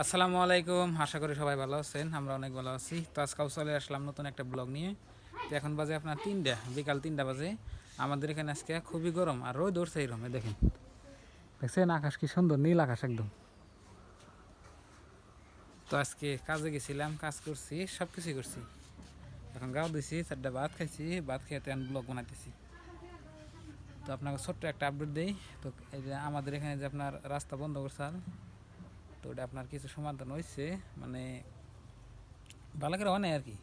আসসালামু আলাইকুম, আশা করি সবাই ভালো আছেন। আমরা অনেক ভালো আছি। তো আজকাল চলে আসলাম নতুন একটা ব্লগ নিয়ে। তো এখন বাজে আপনার 3টা, বিকাল 3টা বাজে। আমাদের এখানে আজকে খুবই গরম আর রোদ উঠছে এই রকমে দেখেন। দেখছেন আকাশ কি সুন্দর, নীল আকাশ একদম। তো আজকে কাজে গেছিলাম, কাজ করছি, সব কিছুই করছি। এখন গাও দিছি, 4টা ভাত খাইছি, ভাত খেয়ে এখন ব্লগ বানাইতেছি। তো আপনাকে ছোট্ট একটা আপডেট দেই। তো এই যে আমাদের এখানে যে আপনার রাস্তা বন্ধ করছে, তো ওটা আপনার কিছু সমাধান হয়েছে, মানে ভালো করে হয় নাই আর কি।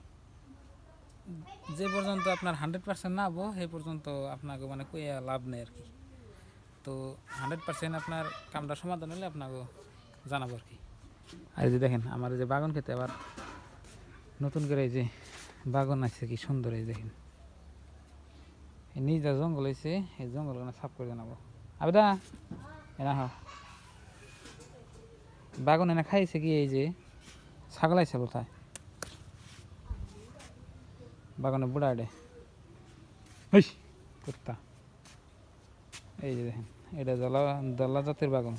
যে পর্যন্ত আপনার 100% না হবো সেই পর্যন্ত আপনাকে মানে কইয়া লাভ নেই আর কি। তো 100% আপনার কামটা সমাধান হলে আপনাকে জানাবো আর কি। আর এই যে দেখেন আমার এই যে বাগান খেতে আবার নতুন করে এই যে বাগান আছে, কি সুন্দর এই দেখেন। এই নিজটা জঙ্গল হয়েছে, এই জঙ্গল সাফ করে জানাবো। আবেদা এনা হ বাগান এনে খাইছে কি, এই যে ছাগল আইছে কোথায় বাগানে বুড়া এডে কুত্তা। এই যে দেখেন এটা দলা জাতের বাগান,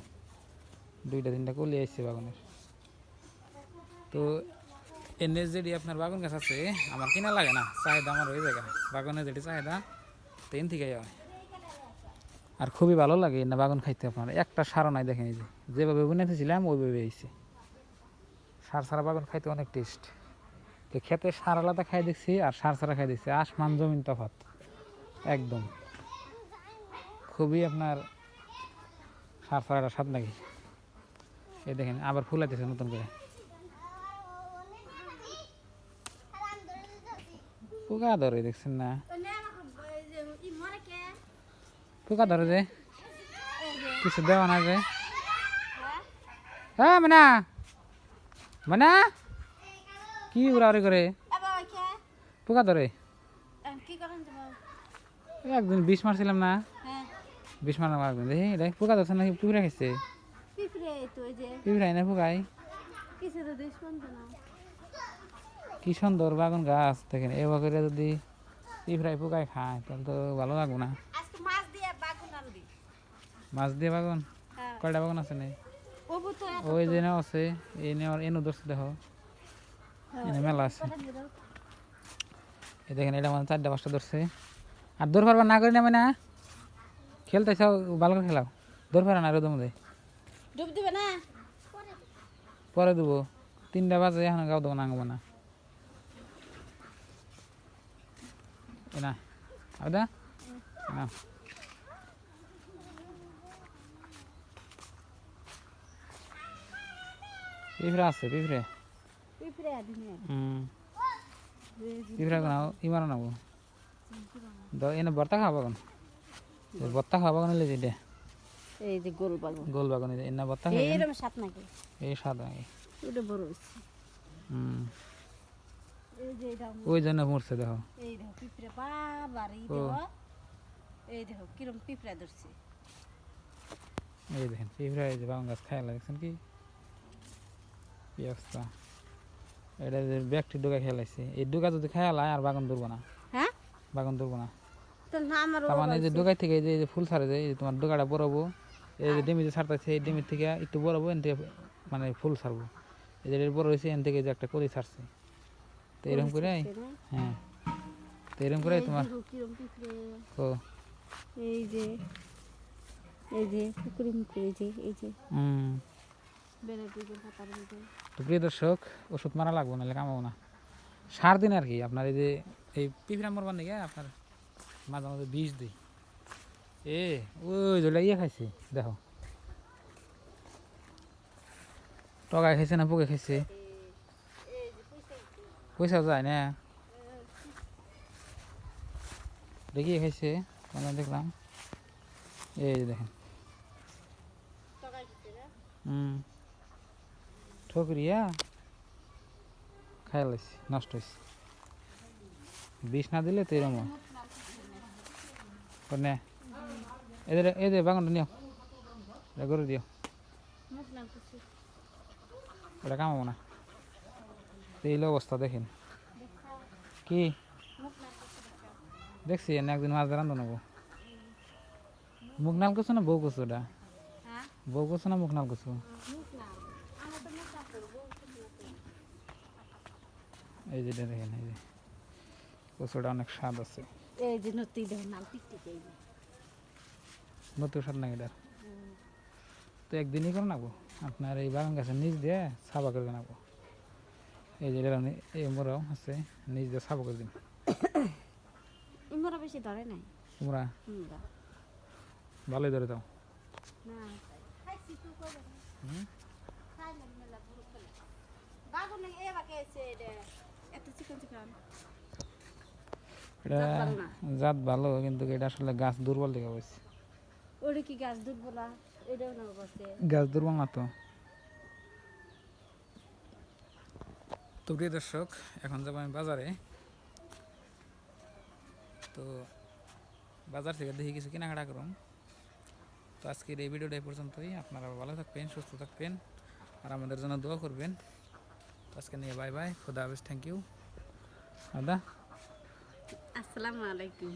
2টা 3টা কলি আসছে বাগানের। তো এনে যেটি আপনার বাগান গাছ আছে আমার কিনা লাগে না, চাহিদা আমার হয়ে যায় বাগানে যেটি চাহিদা তেন থেকে হয়। আর খুবই ভালো লাগে না বাগান খাইতে। আপনার একটা সারও নাই দেখেন, এই যে যেভাবে বুনেতেছিলাম ওইভাবে হয়েছে। সার ছাড়া বাগান খাইতে অনেক টেস্ট। তো খেতে সার আলাদা খাই দেখছি আর সার ছাড়া খাই দেখছি, আসমান জমিন তফাৎ একদম। খুবই আপনার সার ছাড়াটা স্বাদ লাগে। এই দেখেন আবার ফুল আইতেছে নতুন করে। পোকা ধরে দেখছেন না, পোকা ধরে যে কিছু দেওয়া না যে। হ্যাঁ মানে মানে কি উড়াউড়ি করে পোকা ধরে। একদিন বিষ মারছিলাম না, বিষ মারা একদিন দেখি দেখ পোকা ধরছে নাকি পিঁপড়া খাইছে। পিঁপড়াই না পোকাই। কি সুন্দর বাগান গাছ দেখেন, এবার করে যদি পিঁপড়াই পোকায় খায় তাহলে তো ভালো লাগবো না। মাছ দিয়ে বাগান কয়টা বাগান আছে না, ওই যে নেওয়া আছে এই নেওয়ার এনু ধরছে দেখো, এনে মেলা আছে। এই দেখেন এটা মানে 4টা 5টা ধরছে। আর দৌড় পারবার না করে নেবে না, খেলতে চাও ভালো করে খেলাও, দৌড় পারা না রোদের মধ্যে ডুব দিবে না, পরে দেবো। 3টা বাজে এখন গাও দেবো, নাঙবো না না আদা না। পিঁপড়া আছে, পিঁপড়ে পিঁপড়া নাও ইমার নাবো এনে ভর্তা খাওয়া বাগান, ভর্তা খাওয়া বাগান হলে যেটা এই যে গোল বাগান, গোল বাগান এনে ভর্তা খাই এরকম সাত নাকি এই সাদা এটা বড় হইছে। এই যে এটা ওই জন্য মরছে দেখো। এই দেখো পিঁপড়া বাবার, এই দেখো এই দেখো কিরকম পিঁপড়া ধরছে। এই দেখেন পিঁপড়া এই যে বাগান গাছ খাইয়া লাগছেন কি কি অবস্থা। এটা যে ব্যাগটি ডুকা খেলাইছে, এই ডুকা যদি খেয়ালায় আর বাগান ধরবো না। হ্যাঁ বাগান ধরবো না, তো না আমার তার মানে এই যে ডুকাই থেকে এই যে ফুল ছাড়ে যায়, এই যে তোমার ডুকাটা বড়বো, এই যে ডিমি যে ছাড়তেছে এই ডিমির থেকে একটু বড়বো, এন থেকে মানে ফুল ছাড়বো। এই যে বড় হয়েছে এন থেকে যে একটা কলি ছাড়ছে। তো এরকম করে হ্যাঁ, তো এরকম করে তোমার কিরকম পিঁপড়ে ও এই যে পুকুরি মুকুরি এই যে বেড়াতে পাতার মধ্যে। তো প্রিয় দর্শক ওষুধ মারা লাগবো নাহলে কামাবো না। সার দিন আর কি আপনার এই যে এই পিঁপড়া মরবার নাকি আপনার মাঝে মাঝে বিষ দিই। ওই যেটা খাইছে দেখো, টগায় খাইছে না পোকে খাইছে, পয়সা যায় না দেখিয়ে খাইছে মানে দেখলাম। এই যে দেখেন ঠকরিয়া খাই লাইছে, নষ্ট হয়েছে। বিষ না দিলে তো এরকম নে এদের এদের বাগানটা নিও, এটা করে দিও, এটা কামাবো না। এই অবস্থা দেখেন কি দেখছি না, একদিন মাছ ধরান নেবো। মুখ নাল কচু না বউ কচু, এটা বউ কচু না মুখ নাল কচু, এই যে এটা দেখেন, এই যে কচুটা অনেক স্বাদ আছে। এই যে নতি দেখুন নাল টিকটিক এই যে নতুন স্বাদ নাকি এটার? তো একদিনই করে নেবো আপনার এই বাগান গাছের নিচ দিয়ে সাবা করে নেবো। এই যে এটা এই মোরাও আছে, নিচ দিয়ে সাবা করে দিন। ইমরা বেশি ধরে নাই তোমরা ইমরা ভালোই ধরে দাও। না খাইছি তো কবে হুম? খাইলাম মেলা পুরো খেলে বাগুন এ বাকে এসে রে এত চিকন চিকন এটা জাত ভালো না। জাত ভালো, কিন্তু এটা আসলে গাছ দুর্বল দিকে হয়েছে। ওরে কি গাছ দুর্বলা এটাও না বসে গাছ দুর্বল না তো। তো প্রিয় দর্শক, এখন যাবো আমি বাজারে। তো বাজার থেকে দেখি কিছু কেনাকাটা করুন। তো আজকের এই ভিডিওটা এই পর্যন্তই। আপনারা ভালো থাকবেন, সুস্থ থাকবেন, আর আমাদের জন্য দোয়া করবেন। তো আজকে নিয়ে বাই বাই, খুদা হাফেজ, থ্যাংক ইউ দাদা। আসসালামু আলাইকুম।